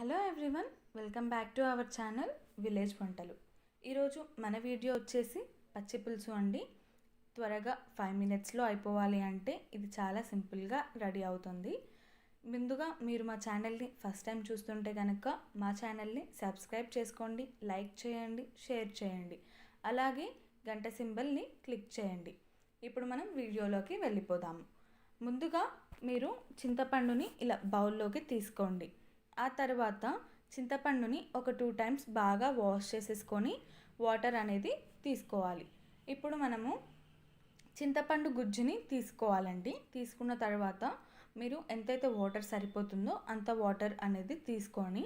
Hello everyone, welcome back to our channel village వంటలు. ఈరోజు మన వీడియో వచ్చేసి పచ్చి పులుసు అండి. త్వరగా 5 మినిట్స్లో అయిపోవాలి అంటే ఇది చాలా సింపుల్గా రెడీ అవుతుంది. ముందుగా మీరు మా ఛానల్ని ఫస్ట్ టైం చూస్తుంటే కనుక మా ఛానల్ని సబ్స్క్రైబ్ చేసుకోండి, లైక్ చేయండి, షేర్ చేయండి, అలాగే గంట సింబల్ని క్లిక్ చేయండి. ఇప్పుడు మనం వీడియోలోకి వెళ్ళిపోదాము. ముందుగా మీరు చింతపండుని ఇలా బౌల్లోకి తీసుకోండి. ఆ తర్వాత చింతపండుని ఒక 2 టైమ్స్ బాగా వాష్ చేసేసుకొని వాటర్ అనేది తీసుకోవాలి. ఇప్పుడు మనము చింతపండు గుజ్జుని తీసుకోవాలండి. తీసుకున్న తర్వాత మీరు ఎంతైతే వాటర్ సరిపోతుందో అంత వాటర్ అనేది తీసుకొని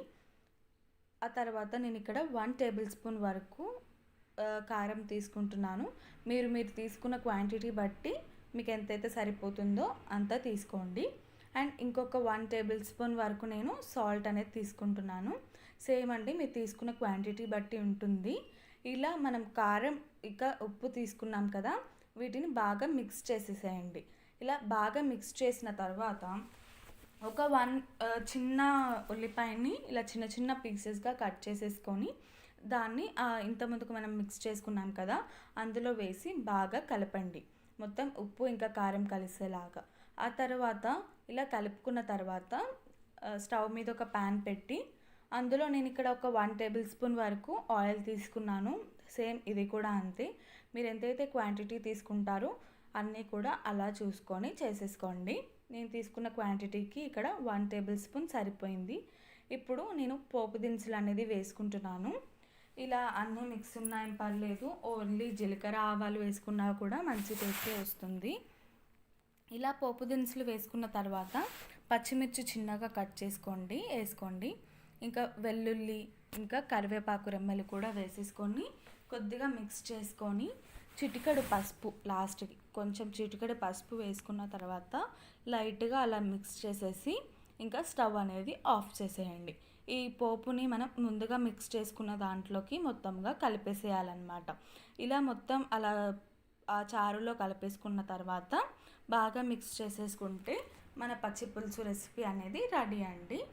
ఆ తర్వాత నేను ఇక్కడ 1 టేబుల్ స్పూన్ వరకు కారం తీసుకుంటున్నాను. మీరు తీసుకున్న క్వాంటిటీ బట్టి మీకు ఎంతైతే సరిపోతుందో అంత తీసుకోండి. అండ్ ఇంకొక 1 టేబుల్ స్పూన్ వరకు నేను సాల్ట్ అనేది తీసుకుంటున్నాను. సేమ్ అండి, మీరు తీసుకున్న క్వాంటిటీ బట్టి ఉంటుంది. ఇలా మనం కారం ఇంకా ఉప్పు తీసుకున్నాం కదా, వీటిని బాగా మిక్స్ చేసేసేయండి. ఇలా బాగా మిక్స్ చేసిన తర్వాత ఒక 1 చిన్న ఉల్లిపాయని ఇలా చిన్న చిన్న పీసెస్గా కట్ చేసేసుకొని దాన్ని ఇంతకుముందుకు మనం మిక్స్ చేసుకున్నాం కదా అందులో వేసి బాగా కలపండి, మొత్తం ఉప్పు ఇంకా కారం కలిసేలాగా. ఆ తర్వాత ఇలా కలుపుకున్న తర్వాత స్టవ్ మీద ఒక ప్యాన్ పెట్టి అందులో నేను ఇక్కడ ఒక 1 టేబుల్ స్పూన్ వరకు ఆయిల్ తీసుకున్నాను. సేమ్ ఇది కూడా అంతే, మీరు ఎంతైతే క్వాంటిటీ తీసుకుంటారో అన్నీ కూడా అలా చూసుకొని చేసేసుకోండి. నేను తీసుకున్న క్వాంటిటీకి ఇక్కడ 1 టేబుల్ స్పూన్ సరిపోయింది. ఇప్పుడు నేను పోపు దినుసులు అనేది వేసుకుంటున్నాను. ఇలా అన్నీ మిక్స్ ఉన్నాయం పర్లేదు, ఓన్లీ జీలకర్ర ఆవాలు వేసుకున్నా కూడా మంచి టేస్టే వస్తుంది. ఇలా పోపు దినుసులు వేసుకున్న తర్వాత పచ్చిమిర్చి చిన్నగా కట్ వేసుకోండి. ఇంకా వెల్లుల్లి ఇంకా కరివేపాకు రెమ్మలు కూడా వేసేసుకొని కొద్దిగా మిక్స్ చేసుకొని చిటికెడు పసుపు, లాస్ట్కి కొంచెం చిటికెడు పసుపు వేసుకున్న తర్వాత లైట్గా అలా మిక్స్ చేసేసి ఇంకా స్టవ్ అనేది ఆఫ్ చేసేయండి. ఈ పోపుని మనం ముందుగా మిక్స్ చేసుకున్న దాంట్లోకి మొత్తంగా కలిపేసేయాలన్నమాట. ఇలా మొత్తం అలా ఆ చారులో కలిపేసుకున్న తర్వాత బాగా మిక్స్ చేసేసుకుంటే మన పచ్చి పులుసు రెసిపీ అనేది రెడీ అండి.